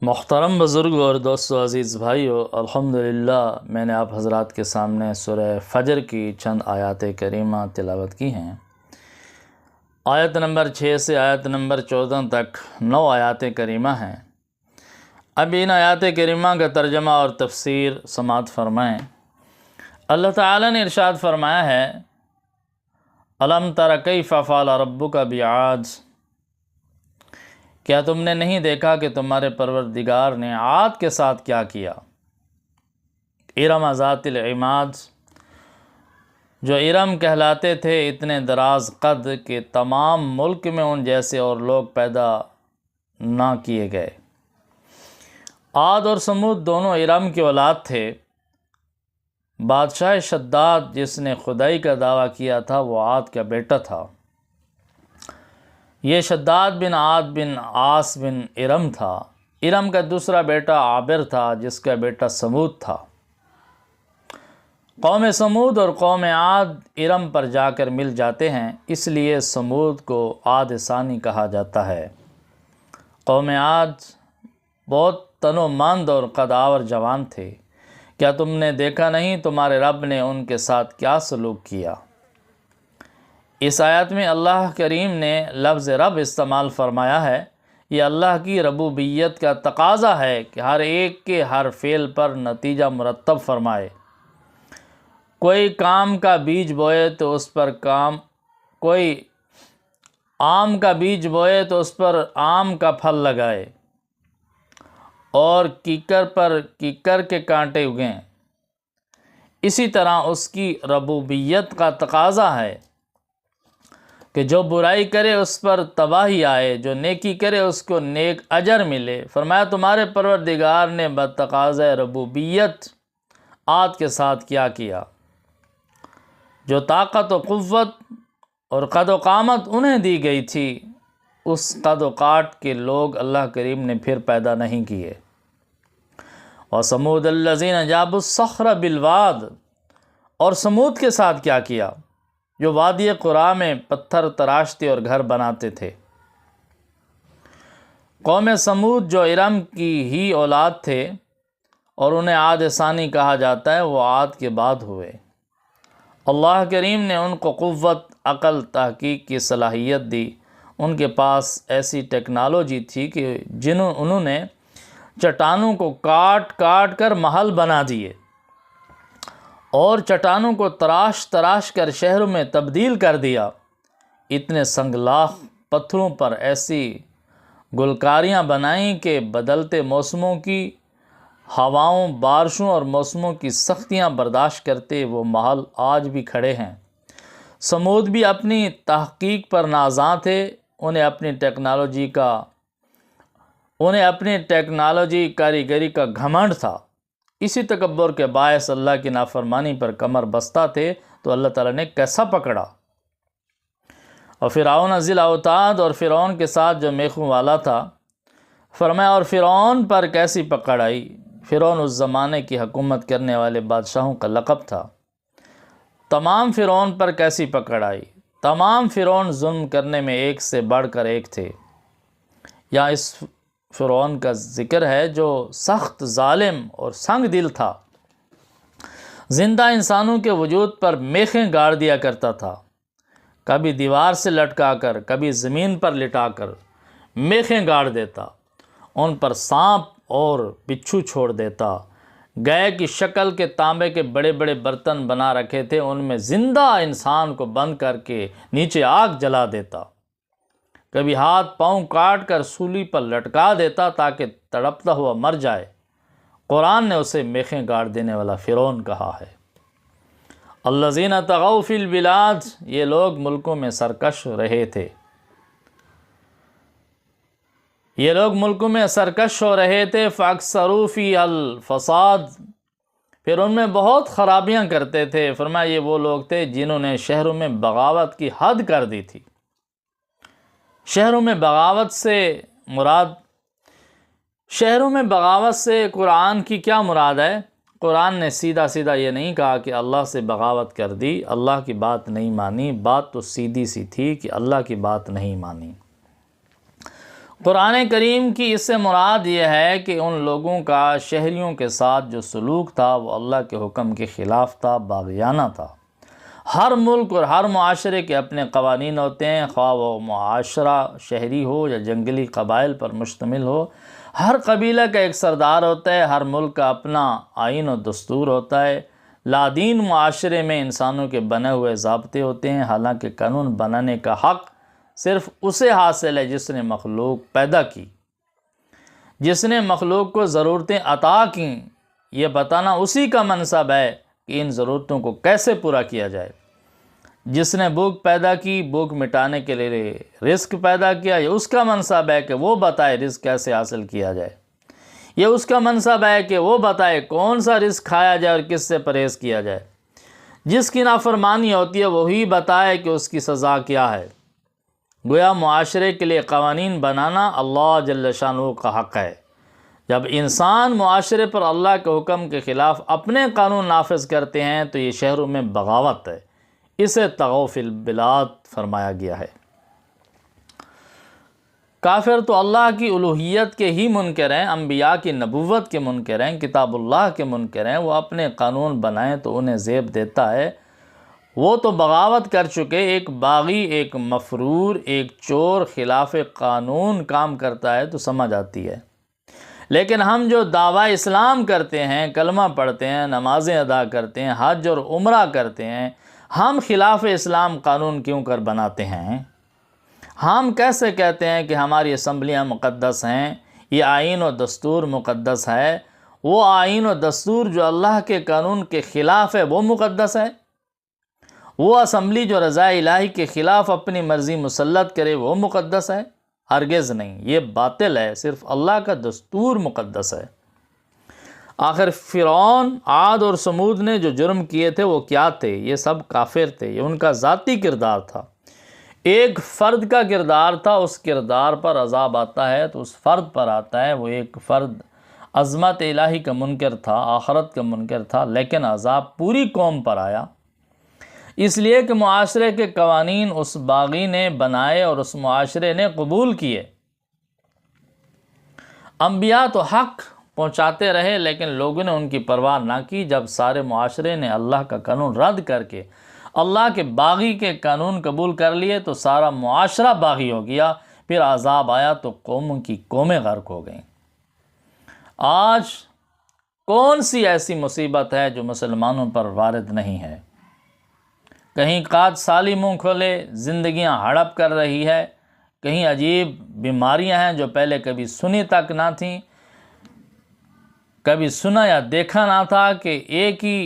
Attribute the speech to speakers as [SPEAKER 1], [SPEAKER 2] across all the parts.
[SPEAKER 1] محترم بزرگ اور دوستو عزیز بھائیو، الحمدللہ میں نے آپ حضرات کے سامنے سورہ فجر کی چند آیات کریمہ تلاوت کی ہیں۔ آیت نمبر 6 سے آیت نمبر 14 تک 9 آیات کریمہ ہیں۔ اب ان آیات کریمہ کا ترجمہ اور تفسیر سماعت فرمائیں۔ اللہ تعالیٰ نے ارشاد فرمایا ہے، الم تر کیف فعل ربک بعاد، کیا تم نے نہیں دیکھا کہ تمہارے پروردگار نے عاد کے ساتھ کیا کیا؟ ارم ذات العماد، جو ارم کہلاتے تھے اتنے دراز قد کہ تمام ملک میں ان جیسے اور لوگ پیدا نہ کیے گئے۔ عاد اور سمود دونوں ارم کی اولاد تھے۔ بادشاہ شداد جس نے خدائی کا دعویٰ کیا تھا وہ عاد کا بیٹا تھا۔ یہ شداد بن عاد بن عاص بن ارم تھا۔ ارم کا دوسرا بیٹا عابر تھا جس کا بیٹا سمود تھا۔ قوم سمود اور قوم عاد ارم پر جا کر مل جاتے ہیں، اس لیے سمود کو عاد ثانی کہا جاتا ہے۔ قوم عاد بہت تنومند اور قدآور جوان تھے۔ کیا تم نے دیکھا نہیں تمہارے رب نے ان کے ساتھ کیا سلوک کیا؟ اس آیت میں اللہ کریم نے لفظ رب استعمال فرمایا ہے۔ یہ اللہ کی ربوبیت کا تقاضا ہے کہ ہر ایک کے ہر فعل پر نتیجہ مرتب فرمائے۔ کوئی کام کا بیج بوئے تو اس پر کوئی آم کا بیج بوئے تو اس پر آم کا پھل لگائے، اور کیکر پر کیکر کے کانٹے اگیں۔ اسی طرح اس کی ربوبیت کا تقاضا ہے کہ جو برائی کرے اس پر تباہی آئے، جو نیکی کرے اس کو نیک اجر ملے۔ فرمایا تمہارے پروردگار نے بتقاضۂ ربوبیت عاد کے ساتھ کیا کیا۔ جو طاقت و قوت اور قد و قامت انہیں دی گئی تھی، اس قد و کاٹ کے لوگ اللہ کریم نے پھر پیدا نہیں کیے۔ وَثَمُودَ الَّذِينَ جَابُوا الصَّخْرَ بِالْوَادِ، اور سمود کے ساتھ کیا کیا جو وادی قرا میں پتھر تراشتے اور گھر بناتے تھے۔ قوم سمود جو ارم کی ہی اولاد تھے اور انہیں عاد ثانی کہا جاتا ہے، وہ عاد کے بعد ہوئے۔ اللہ کریم نے ان کو قوت، عقل، تحقیق کی صلاحیت دی۔ ان کے پاس ایسی ٹیکنالوجی تھی کہ انہوں نے چٹانوں کو کاٹ کاٹ کر محل بنا دیے، اور چٹانوں کو تراش تراش کر شہروں میں تبدیل کر دیا۔ اتنے سنگلاخ پتھروں پر ایسی گلکاریاں بنائیں کہ بدلتے موسموں کی ہواؤں، بارشوں اور موسموں کی سختیاں برداشت کرتے وہ محل آج بھی کھڑے ہیں۔ سمود بھی اپنی تحقیق پر نازاں تھے۔ انہیں اپنی ٹیکنالوجی کاریگری کا گھمنڈ تھا۔ اسی تکبر کے باعث اللہ کی نافرمانی پر کمر بستہ تھے تو اللہ تعالیٰ نے کیسا پکڑا۔ اور فرعون ذی الاوتاد، اور فرعون کے ساتھ جو میخوں والا تھا، فرمایا اور فرعون پر کیسی پکڑ آئی۔ فرعون اس زمانے کی حکومت کرنے والے بادشاہوں کا لقب تھا۔ تمام فرعون پر کیسی پکڑ آئی۔ تمام فرعون ظلم کرنے میں ایک سے بڑھ کر ایک تھے۔ یہاں اس فرعون کا ذکر ہے جو سخت ظالم اور سنگ دل تھا۔ زندہ انسانوں کے وجود پر میخیں گاڑ دیا کرتا تھا، کبھی دیوار سے لٹکا کر، کبھی زمین پر لٹا کر میخیں گاڑ دیتا، ان پر سانپ اور بچھو چھوڑ دیتا۔ گائے کی شکل کے تانبے کے بڑے بڑے برتن بنا رکھے تھے، ان میں زندہ انسان کو بند کر کے نیچے آگ جلا دیتا۔ کبھی ہاتھ پاؤں کاٹ کر سولی پر لٹکا دیتا تاکہ تڑپتا ہوا مر جائے۔ قرآن نے اسے میخیں گاڑ دینے والا فرعون کہا ہے۔ الذین طغوا فی البلاد، یہ لوگ ملکوں میں سرکش رہے تھے۔ یہ لوگ ملکوں میں سرکش ہو رہے تھے۔ فاکثروا فیہا الفساد، پھر ان میں بہت خرابیاں کرتے تھے۔ فرمایا یہ وہ لوگ تھے جنہوں نے شہروں میں بغاوت کی حد کر دی تھی۔ شہروں میں بغاوت سے قرآن کی کیا مراد ہے؟ قرآن نے سیدھا سیدھا یہ نہیں کہا کہ اللہ سے بغاوت کر دی، اللہ کی بات نہیں مانی۔ بات تو سیدھی سی تھی کہ اللہ کی بات نہیں مانی۔ قرآن کریم کی اس سے مراد یہ ہے کہ ان لوگوں کا شہریوں کے ساتھ جو سلوک تھا وہ اللہ کے حکم کے خلاف تھا، باغیانہ تھا۔ ہر ملک اور ہر معاشرے کے اپنے قوانین ہوتے ہیں، خواہ وہ معاشرہ شہری ہو یا جنگلی قبائل پر مشتمل ہو۔ ہر قبیلہ کا ایک سردار ہوتا ہے، ہر ملک کا اپنا آئین و دستور ہوتا ہے۔ لادین معاشرے میں انسانوں کے بنے ہوئے ضابطے ہوتے ہیں، حالانکہ قانون بنانے کا حق صرف اسے حاصل ہے جس نے مخلوق پیدا کی، جس نے مخلوق کو ضرورتیں عطا کیں۔ یہ بتانا اسی کا منصب ہے کہ ان ضرورتوں کو کیسے پورا کیا جائے۔ جس نے بھوک پیدا کی، بھوک مٹانے کے لیے رزق پیدا کیا، یہ اس کا منصب ہے کہ وہ بتائے رزق کیسے حاصل کیا جائے۔ یہ اس کا منصب ہے کہ وہ بتائے کون سا رزق کھایا جائے اور کس سے پرہیز کیا جائے۔ جس کی نافرمانی ہوتی ہے وہی بتائے کہ اس کی سزا کیا ہے۔ گویا معاشرے کے لیے قوانین بنانا اللہ جل شانہ کا حق ہے۔ جب انسان معاشرے پر اللہ کے حکم کے خلاف اپنے قانون نافذ کرتے ہیں تو یہ شہروں میں بغاوت ہے، اسے طغوا فی البلاد فرمایا گیا ہے۔ کافر تو اللہ کی الوہیت کے ہی منکر ہیں، انبیاء کی نبوت کے منکر ہیں، کتاب اللہ کے منکر ہیں۔ وہ اپنے قانون بنائیں تو انہیں زیب دیتا ہے۔ وہ تو بغاوت کر چکے، ایک باغی، ایک مفرور، ایک چور خلاف قانون کام کرتا ہے تو سمجھ آتی ہے۔ لیکن ہم جو دعویٰ اسلام کرتے ہیں، کلمہ پڑھتے ہیں، نمازیں ادا کرتے ہیں، حج اور عمرہ کرتے ہیں، ہم خلاف اسلام قانون کیوں کر بناتے ہیں؟ ہم کیسے کہتے ہیں کہ ہماری اسمبلیاں مقدس ہیں، یہ آئین و دستور مقدس ہے؟ وہ آئین و دستور جو اللہ کے قانون کے خلاف ہے وہ مقدس ہے؟ وہ اسمبلی جو رضا الہی کے خلاف اپنی مرضی مسلط کرے وہ مقدس ہے؟ ہرگز نہیں، یہ باطل ہے، صرف اللہ کا دستور مقدس ہے۔ آخر فرعون، عاد اور سمود نے جو جرم کیے تھے وہ کیا تھے؟ یہ سب کافر تھے، یہ ان کا ذاتی کردار تھا، ایک فرد کا کردار تھا۔ اس کردار پر عذاب آتا ہے تو اس فرد پر آتا ہے۔ وہ ایک فرد عظمت الہی کا منکر تھا، آخرت کا منکر تھا، لیکن عذاب پوری قوم پر آیا، اس لیے کہ معاشرے کے قوانین اس باغی نے بنائے اور اس معاشرے نے قبول کیے۔ انبیاء تو حق پہنچاتے رہے لیکن لوگوں نے ان کی پرواہ نہ کی۔ جب سارے معاشرے نے اللہ کا قانون رد کر کے اللہ کے باغی کے قانون قبول کر لیے تو سارا معاشرہ باغی ہو گیا، پھر عذاب آیا تو قوموں کی قومیں غرق ہو گئیں۔ آج کون سی ایسی مصیبت ہے جو مسلمانوں پر وارد نہیں ہے؟ کہیں قحط سالی منہ کھولے زندگیاں ہڑپ کر رہی ہے، کہیں عجیب بیماریاں ہیں جو پہلے کبھی سنی تک نہ تھیں، کبھی سنا یا دیکھا نہ تھا کہ ایک ہی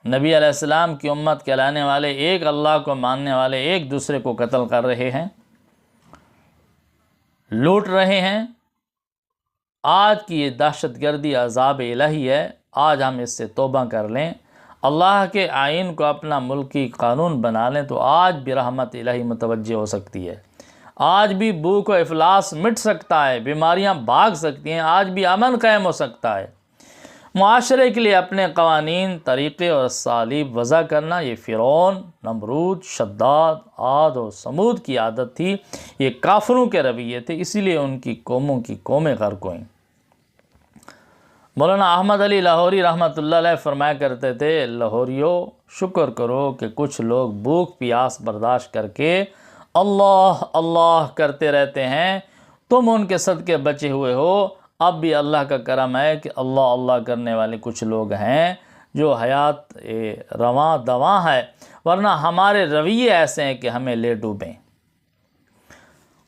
[SPEAKER 1] نبی علیہ السلام کی امت کہلانے والے، ایک اللہ کو ماننے والے ایک دوسرے کو قتل کر رہے ہیں، لوٹ رہے ہیں۔ آج کی یہ دہشت گردی عذاب الہی ہے۔ آج ہم اس سے توبہ کر لیں، اللہ کے آئین کو اپنا ملکی قانون بنا لیں تو آج بھی رحمت الہی متوجہ ہو سکتی ہے، آج بھی بھوک و افلاس مٹ سکتا ہے، بیماریاں بھاگ سکتی ہیں، آج بھی امن قائم ہو سکتا ہے۔ معاشرے کے لیے اپنے قوانین، طریقے اور اسالیب وضع کرنا یہ فرعون، نمرود، شداد، عاد اور سمود کی عادت تھی، یہ کافروں کے رویے تھے، اسی لیے ان کی قوموں کی قومیں غرق ہوئیں۔ مولانا احمد علی لاہوری رحمۃ اللہ علیہ فرمایا کرتے تھے، لاہوریو شکر کرو کہ کچھ لوگ بھوک پیاس برداشت کر کے اللہ اللہ کرتے رہتے ہیں، تم ان کے صدقے بچے ہوئے ہو۔ اب بھی اللہ کا کرم ہے کہ اللہ اللہ کرنے والے کچھ لوگ ہیں جو حیات رواں دواں ہے، ورنہ ہمارے رویے ایسے ہیں کہ ہمیں لے ڈوبیں۔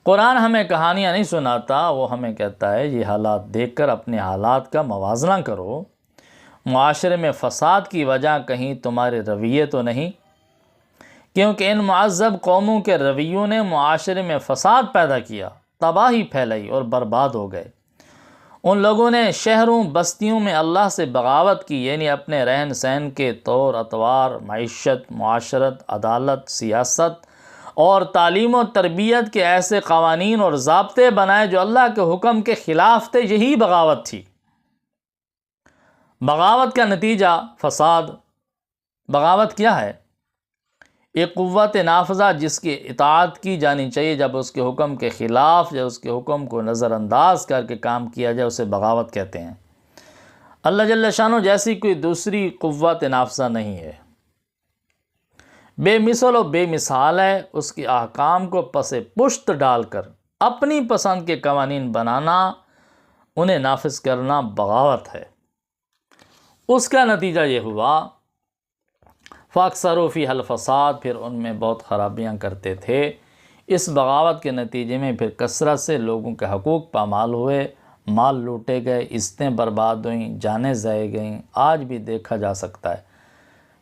[SPEAKER 1] قرآن ہمیں کہانیاں نہیں سناتا، وہ ہمیں کہتا ہے یہ حالات دیکھ کر اپنے حالات کا موازنہ کرو۔ معاشرے میں فساد کی وجہ کہیں تمہارے رویے تو نہیں، کیونکہ ان معذب قوموں کے رویوں نے معاشرے میں فساد پیدا کیا، تباہی پھیلائی اور برباد ہو گئے۔ ان لوگوں نے شہروں بستیوں میں اللہ سے بغاوت کی، یعنی اپنے رہن سہن کے طور اطوار، معیشت، معاشرت، عدالت، سیاست اور تعلیم و تربیت کے ایسے قوانین اور ضابطے بنائے جو اللہ کے حکم کے خلاف تھے، یہی بغاوت تھی۔ بغاوت کا نتیجہ فساد۔ بغاوت کیا ہے؟ ایک قوت نافذہ جس کی اطاعت کی جانی چاہیے جب اس کے حکم کے خلاف یا اس کے حکم کو نظر انداز کر کے کام کیا جائے، اسے بغاوت کہتے ہیں۔ اللہ جل شانہ جیسی کوئی دوسری قوت نافذہ نہیں ہے، بے مثل و بے مثال ہے۔ اس کے احکام کو پس پشت ڈال کر اپنی پسند کے قوانین بنانا، انہیں نافذ کرنا بغاوت ہے۔ اس کا نتیجہ یہ ہوا فَأَكْثَرُوا فِيهَا الْفَسَادَ، پھر ان میں بہت خرابیاں کرتے تھے۔ اس بغاوت کے نتیجے میں پھر کثرت سے لوگوں کے حقوق پامال ہوئے، مال لوٹے گئے، عزتیں برباد ہوئیں، جانیں ضائع گئیں۔ آج بھی دیکھا جا سکتا ہے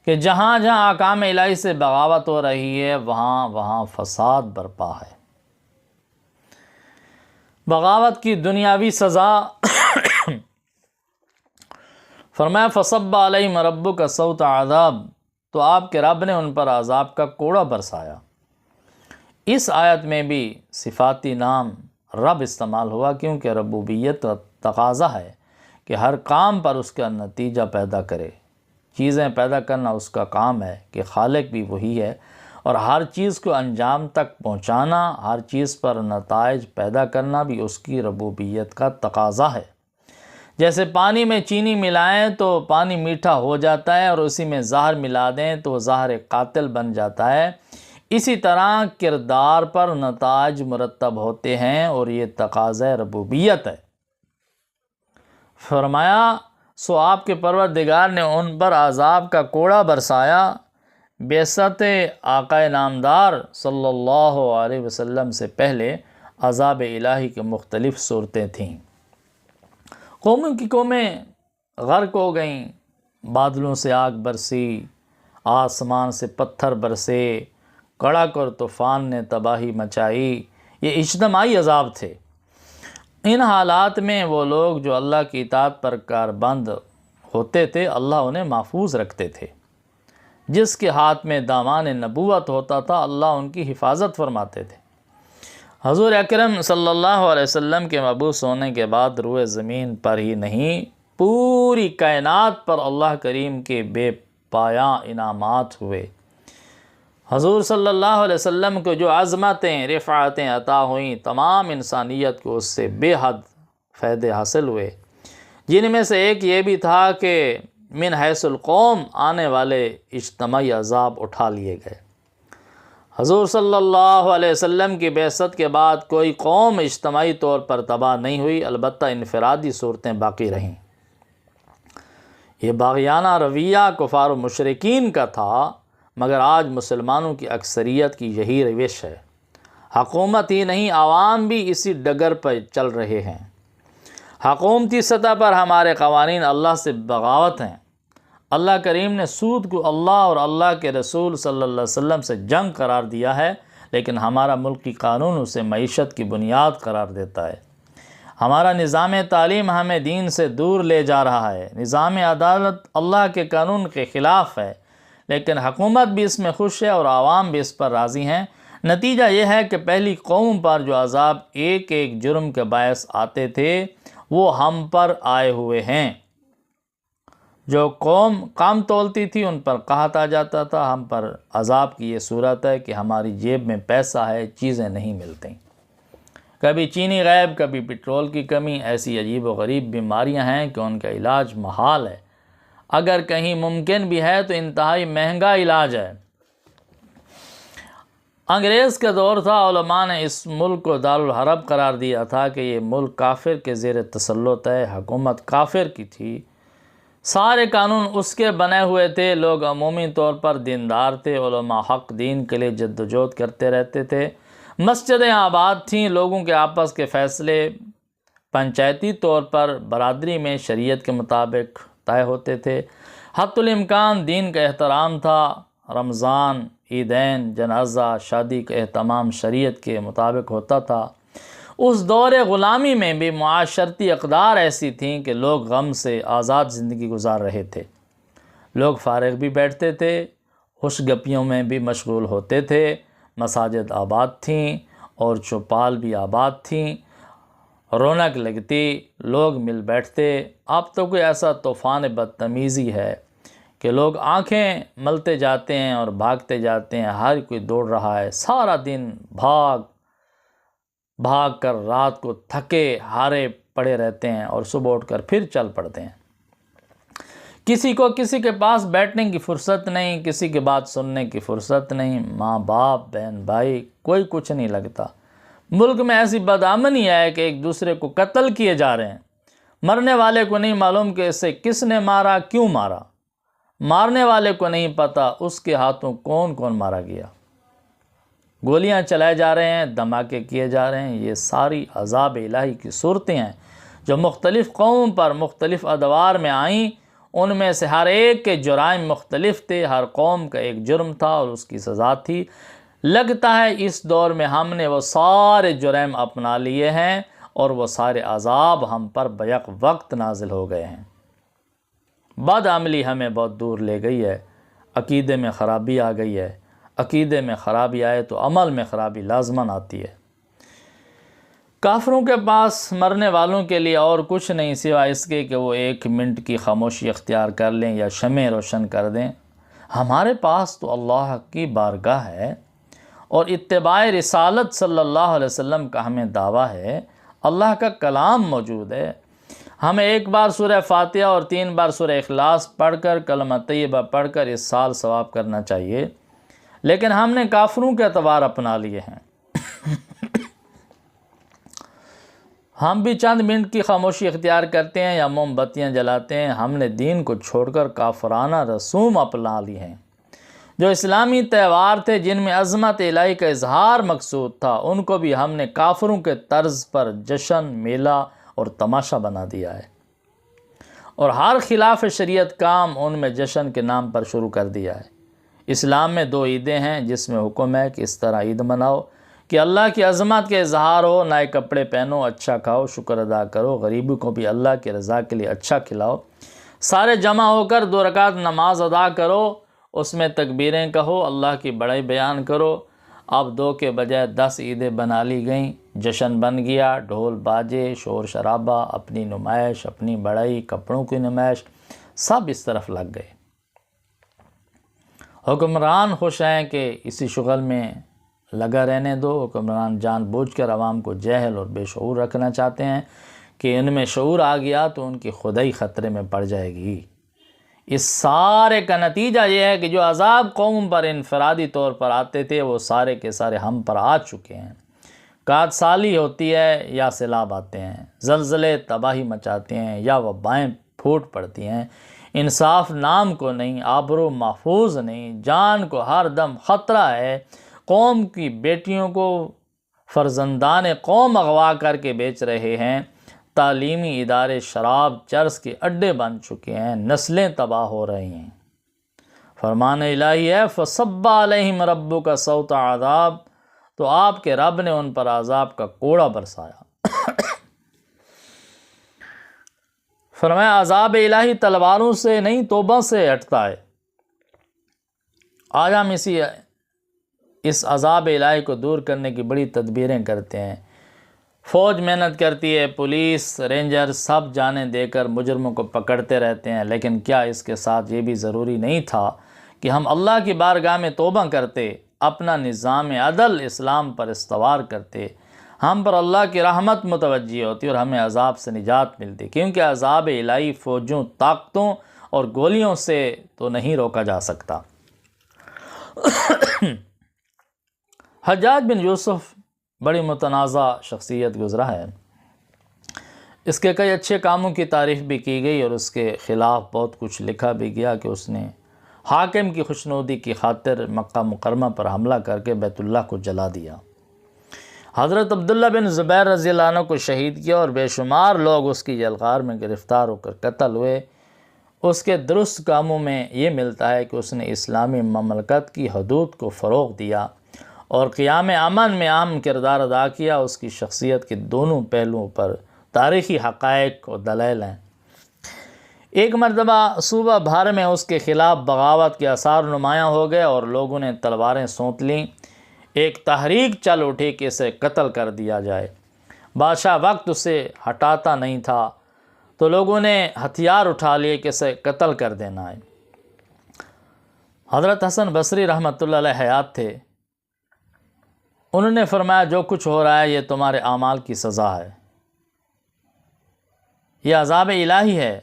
[SPEAKER 1] کہ جہاں جہاں احکام الہی سے بغاوت ہو رہی ہے وہاں فساد برپا ہے۔ بغاوت کی دنیاوی سزا فرمایا فَصَبَّ عَلَيْهِمْ رَبُّكَ صَوْتَ عَذَابٍ، تو آپ کے رب نے ان پر عذاب کا کوڑا برسایا۔ اس آیت میں بھی صفاتی نام رب استعمال ہوا، کیونکہ ربوبیت کا تقاضا ہے کہ ہر کام پر اس کا نتیجہ پیدا کرے۔ چیزیں پیدا کرنا اس کا کام ہے کہ خالق بھی وہی ہے، اور ہر چیز کو انجام تک پہنچانا، ہر چیز پر نتائج پیدا کرنا بھی اس کی ربوبیت کا تقاضا ہے۔ جیسے پانی میں چینی ملائیں تو پانی میٹھا ہو جاتا ہے، اور اسی میں زہر ملا دیں تو وہ زہر قاتل بن جاتا ہے، اسی طرح کردار پر نتائج مرتب ہوتے ہیں، اور یہ تقاضۂ ربوبیت ہے۔ فرمایا سو آپ کے پروردگار نے ان پر عذاب کا کوڑا برسایا۔ بعثت آقا نامدار صلی اللہ علیہ وسلم سے پہلے عذاب الہی کی مختلف صورتیں تھیں۔ قوموں کی قومیں غرق ہو گئیں، بادلوں سے آگ برسی، آسمان سے پتھر برسے، کڑک اور طوفان نے تباہی مچائی۔ یہ اجتماعی عذاب تھے۔ ان حالات میں وہ لوگ جو اللہ کی اطاعت پر کاربند ہوتے تھے، اللہ انہیں محفوظ رکھتے تھے۔ جس کے ہاتھ میں دامان نبوت ہوتا تھا، اللہ ان کی حفاظت فرماتے تھے۔ حضور اکرم صلی اللہ علیہ وسلم کے مبعوث ہونے کے بعد روئے زمین پر ہی نہیں، پوری کائنات پر اللہ کریم کے بے پایاں انعامات ہوئے۔ حضور صلی اللہ علیہ وسلم کو جو عظمتیں، رفعتیں عطا ہوئیں، تمام انسانیت کو اس سے بے حد فائدے حاصل ہوئے، جن میں سے ایک یہ بھی تھا کہ من حیث القوم آنے والے اجتماعی عذاب اٹھا لیے گئے۔ حضور صلی اللہ علیہ وسلم کی بعثت کے بعد کوئی قوم اجتماعی طور پر تباہ نہیں ہوئی، البتہ انفرادی صورتیں باقی رہیں۔ یہ باغیانہ رویہ کفار و مشرکین کا تھا، مگر آج مسلمانوں کی اکثریت کی یہی روش ہے۔ حکومت ہی نہیں، عوام بھی اسی ڈگر پر چل رہے ہیں۔ حکومتی سطح پر ہمارے قوانین اللہ سے بغاوت ہیں۔ اللہ کریم نے سود کو اللہ اور اللہ کے رسول صلی اللہ علیہ وسلم سے جنگ قرار دیا ہے، لیکن ہمارا ملکی قانون اسے معیشت کی بنیاد قرار دیتا ہے۔ ہمارا نظام تعلیم ہمیں دین سے دور لے جا رہا ہے۔ نظام عدالت اللہ کے قانون کے خلاف ہے، لیکن حکومت بھی اس میں خوش ہے اور عوام بھی اس پر راضی ہیں۔ نتیجہ یہ ہے کہ پہلی قوم پر جو عذاب ایک ایک جرم کے باعث آتے تھے، وہ ہم پر آئے ہوئے ہیں۔ جو قوم کام تولتی تھی ان پر قحط آ جاتا تھا، ہم پر عذاب کی یہ صورت ہے کہ ہماری جیب میں پیسہ ہے، چیزیں نہیں ملتیں۔ کبھی چینی غائب، کبھی پٹرول کی کمی، ایسی عجیب و غریب بیماریاں ہیں کہ ان کا علاج محال ہے، اگر کہیں ممکن بھی ہے تو انتہائی مہنگا علاج ہے۔ انگریز کا دور تھا، علماء نے اس ملک کو دارالحرب قرار دیا تھا کہ یہ ملک کافر کے زیر تسلط ہے، حکومت کافر کی تھی، سارے قانون اس کے بنے ہوئے تھے، لوگ عمومی طور پر دیندار تھے، علماء حق دین کے لیے جدوجہد کرتے رہتے تھے، مسجدیں آباد تھیں، لوگوں کے آپس کے فیصلے پنچایتی طور پر برادری میں شریعت کے مطابق طے ہوتے تھے، حتی الامکان دین کا احترام تھا، رمضان، عیدین، جنازہ، شادی کا اہتمام شریعت کے مطابق ہوتا تھا۔ اس دور غلامی میں بھی معاشرتی اقدار ایسی تھیں کہ لوگ غم سے آزاد زندگی گزار رہے تھے، لوگ فارغ بھی بیٹھتے تھے، خوش گپیوں میں بھی مشغول ہوتے تھے، مساجد آباد تھیں اور چوپال بھی آباد تھیں، رونق لگتی، لوگ مل بیٹھتے۔ اب تو کوئی ایسا طوفان بدتمیزی ہے کہ لوگ آنکھیں ملتے جاتے ہیں اور بھاگتے جاتے ہیں، ہر کوئی دوڑ رہا ہے، سارا دن بھاگ کر رات کو تھکے ہارے پڑے رہتے ہیں اور صبح اٹھ کر پھر چل پڑتے ہیں۔ کسی کے پاس بیٹھنے کی فرصت نہیں، کسی کی بات سننے کی فرصت نہیں، ماں باپ بہن بھائی کوئی کچھ نہیں لگتا۔ ملک میں ایسی بدامنی ہے کہ ایک دوسرے کو قتل کیے جا رہے ہیں، مرنے والے کو نہیں معلوم کہ اسے کس نے مارا، کیوں مارا، مارنے والے کو نہیں پتا اس کے ہاتھوں کون کون مارا گیا، گولیاں چلائے جا رہے ہیں، دھماکے کیے جا رہے ہیں۔ یہ ساری عذاب الہی کی صورتیں ہیں جو مختلف قوم پر مختلف ادوار میں آئیں، ان میں سے ہر ایک کے جرائم مختلف تھے، ہر قوم کا ایک جرم تھا اور اس کی سزا تھی۔ لگتا ہے اس دور میں ہم نے وہ سارے جرائم اپنا لیے ہیں اور وہ سارے عذاب ہم پر بیک وقت نازل ہو گئے ہیں۔ بد عملی ہمیں بہت دور لے گئی ہے، عقیدے میں خرابی آ گئی ہے، عقیدے میں خرابی آئے تو عمل میں خرابی لازماً آتی ہے۔ کافروں کے پاس مرنے والوں کے لیے اور کچھ نہیں سوائے اس کے کہ وہ 1 منٹ کی خاموشی اختیار کر لیں یا شمع روشن کر دیں۔ ہمارے پاس تو اللہ کی بارگاہ ہے اور اتباع رسالت صلی اللہ علیہ وسلم کا ہمیں دعویٰ ہے، اللہ کا کلام موجود ہے۔ ہمیں 1 بار سورہ فاتحہ اور 3 بار سورہ اخلاص پڑھ کر کلمہ طیبہ پڑھ کر اس سال ثواب کرنا چاہیے، لیکن ہم نے کافروں کے اطوار اپنا لیے ہیں۔ ہم بھی چند منٹ کی خاموشی اختیار کرتے ہیں یا موم بتیاں جلاتے ہیں۔ ہم نے دین کو چھوڑ کر کافرانہ رسوم اپنا لی ہیں۔ جو اسلامی تہوار تھے جن میں عظمت الہی کا اظہار مقصود تھا، ان کو بھی ہم نے کافروں کے طرز پر جشن، میلہ اور تماشا بنا دیا ہے، اور ہر خلاف شریعت کام ان میں جشن کے نام پر شروع کر دیا ہے۔ اسلام میں 2 عیدیں ہیں جس میں حکم ہے کہ اس طرح عید مناؤ کہ اللہ کی عظمت کے اظہار ہو، نئے کپڑے پہنو، اچھا کھاؤ، شکر ادا کرو، غریبوں کو بھی اللہ کی رضا کے لیے اچھا کھلاؤ، سارے جمع ہو کر 2 رکعت نماز ادا کرو، اس میں تکبیریں کہو، اللہ کی بڑائی بیان کرو۔ اب 2 کے بجائے 10 عیدیں بنا لی گئیں، جشن بن گیا، ڈھول باجے، شور شرابہ، اپنی نمائش، اپنی بڑائی، کپڑوں کی نمائش، سب اس طرف لگ گئے۔ حکمران خوش ہیں کہ اسی شغل میں لگا رہنے دو۔ حکمران جان بوجھ کر عوام کو جاہل اور بے شعور رکھنا چاہتے ہیں کہ ان میں شعور آ گیا تو ان کی خدائی خطرے میں پڑ جائے گی۔ اس سارے کا نتیجہ یہ ہے کہ جو عذاب قوم پر انفرادی طور پر آتے تھے وہ سارے کے سارے ہم پر آ چکے ہیں۔ کاد سالی ہوتی ہے یا سیلاب آتے ہیں، زلزلے تباہی مچاتے ہیں یا وبائیں پھوٹ پڑتی ہیں، انصاف نام کو نہیں، آبرو محفوظ نہیں، جان کو ہر دم خطرہ ہے، قوم کی بیٹیوں کو فرزندان قوم اغوا کر کے بیچ رہے ہیں، تعلیمی ادارے شراب چرس کے اڈے بن چکے ہیں، نسلیں تباہ ہو رہی ہیں۔ فرمان الہی ہے فَصَبَّ عَلَيْهِمْ رَبُّكَ صَوْتَ عذاب، تو آپ کے رب نے ان پر عذاب کا کوڑا برسایا۔ فرمایا عذاب الہی تلواروں سے نہیں توبہ سے ہٹتا ہے۔ آج ہم اس عذاب الہی کو دور کرنے کی بڑی تدبیریں کرتے ہیں، فوج محنت کرتی ہے، پولیس، رینجر سب جانیں دے کر مجرموں کو پکڑتے رہتے ہیں، لیکن کیا اس کے ساتھ یہ بھی ضروری نہیں تھا کہ ہم اللہ کی بارگاہ میں توبہ کرتے، اپنا نظام عدل اسلام پر استوار کرتے، ہم پر اللہ کی رحمت متوجہ ہوتی اور ہمیں عذاب سے نجات ملتی، کیونکہ عذاب الہی فوجوں، طاقتوں اور گولیوں سے تو نہیں روکا جا سکتا۔ حجاج بن یوسف بڑی متنازع شخصیت گزرا ہے، اس کے کئی اچھے کاموں کی تعریف بھی کی گئی اور اس کے خلاف بہت کچھ لکھا بھی گیا کہ اس نے حاکم کی خوشنودی کی خاطر مکہ مکرمہ پر حملہ کر کے بیت اللہ کو جلا دیا، حضرت عبداللہ بن زبیر رضی اللہ عنہ کو شہید کیا اور بے شمار لوگ اس کی جلغار میں گرفتار ہو کر قتل ہوئے۔ اس کے درست کاموں میں یہ ملتا ہے کہ اس نے اسلامی مملکت کی حدود کو فروغ دیا اور قیام امن میں اہم کردار ادا کیا۔ اس کی شخصیت کے دونوں پہلوؤں پر تاریخی حقائق اور دلائل ہیں۔ ایک مرتبہ صوبہ بھر میں اس کے خلاف بغاوت کے آثار نمایاں ہو گئے اور لوگوں نے تلواریں سونت لیں، ایک تحریک چل اٹھی کہ اسے قتل کر دیا جائے۔ بادشاہ وقت اسے ہٹاتا نہیں تھا تو لوگوں نے ہتھیار اٹھا لیے کہ اسے قتل کر دینا ہے۔ حضرت حسن بصری رحمۃ اللہ علیہ حیات تھے، انہوں نے فرمایا جو کچھ ہو رہا ہے یہ تمہارے اعمال کی سزا ہے، یہ عذاب الہی ہے،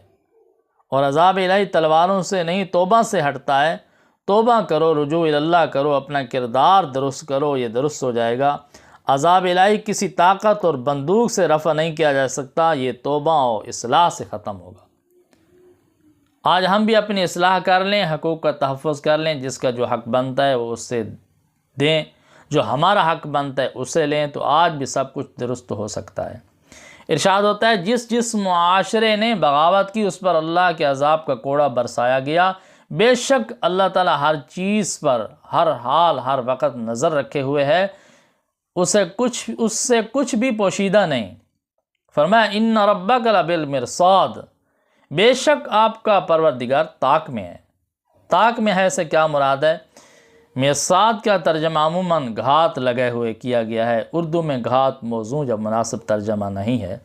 [SPEAKER 1] اور عذاب الہی تلواروں سے نہیں توبہ سے ہٹتا ہے۔ توبہ کرو، رجوع اللہ کرو، اپنا کردار درست کرو، یہ درست ہو جائے گا۔ عذاب الہی کسی طاقت اور بندوق سے رفع نہیں کیا جا سکتا، یہ توبہ و اصلاح سے ختم ہوگا۔ آج ہم بھی اپنی اصلاح کر لیں، حقوق کا تحفظ کر لیں، جس کا جو حق بنتا ہے وہ اس سے دیں، جو ہمارا حق بنتا ہے اسے لیں، تو آج بھی سب کچھ درست ہو سکتا ہے۔ ارشاد ہوتا ہے جس معاشرے نے بغاوت کی اس پر اللہ کے عذاب کا کوڑا برسایا گیا۔ بے شک اللہ تعالیٰ ہر چیز پر ہر حال ہر وقت نظر رکھے ہوئے ہے، اس سے کچھ بھی پوشیدہ نہیں۔ فرمایا ان ربک لبالمرصاد، بے شک آپ کا پروردگار طاق میں ہے۔ طاق میں ہے سے کیا مراد ہے؟ مرصاد کا ترجمہ عموماً گھات لگے ہوئے کیا گیا ہے۔ اردو میں گھات موضوع جب مناسب ترجمہ نہیں ہے،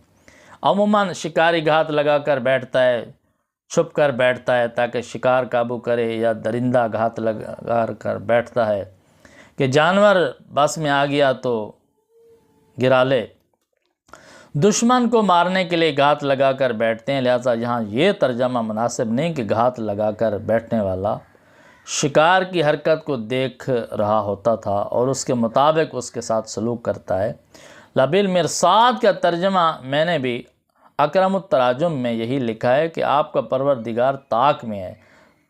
[SPEAKER 1] عموماً شکاری گھات لگا کر بیٹھتا ہے، چھپ کر بیٹھتا ہے تاکہ شکار قابو کرے، یا درندہ گھات لگا کر بیٹھتا ہے کہ جانور بس میں آ گیا تو گرا لے۔ دشمن کو مارنے کے لیے گھات لگا کر بیٹھتے ہیں، لہٰذا یہاں یہ ترجمہ مناسب نہیں کہ گھات لگا کر بیٹھنے والا شکار کی حرکت کو دیکھ رہا ہوتا تھا اور اس کے مطابق اس کے ساتھ سلوک کرتا ہے۔ لبالمرصاد کا ترجمہ میں نے بھی اکرم التراجم میں یہی لکھا ہے کہ آپ کا پروردگار طاق میں ہے۔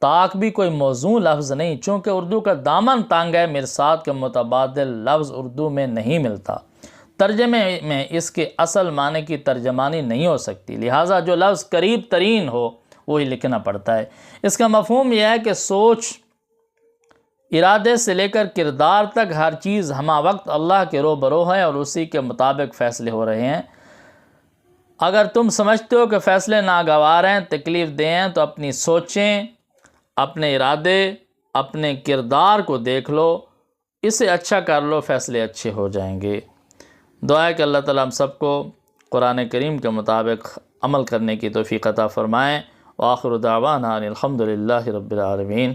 [SPEAKER 1] طاق بھی کوئی موزوں لفظ نہیں، چونکہ اردو کا دامن تنگ ہے، مرصاد کا متبادل لفظ اردو میں نہیں ملتا، ترجمے میں اس کے اصل معنی کی ترجمانی نہیں ہو سکتی، لہٰذا جو لفظ قریب ترین ہو وہی لکھنا پڑتا ہے۔ اس کا مفہوم یہ ہے کہ سوچ ارادے سے لے کر کردار تک ہر چیز ہمہ وقت اللہ کے روبرو ہے اور اسی کے مطابق فیصلے ہو رہے ہیں۔ اگر تم سمجھتے ہو کہ فیصلے ناگوار ہیں، تکلیف دہ ہیں، تو اپنی سوچیں، اپنے ارادے، اپنے کردار کو دیکھ لو، اسے اچھا کر لو، فیصلے اچھے ہو جائیں گے۔ دعا ہے کہ اللہ تعالیٰ ہم سب کو قرآن کریم کے مطابق عمل کرنے کی توفیق عطا فرمائیں۔ وآخر دعوانا ان الحمد للہ رب العالمین۔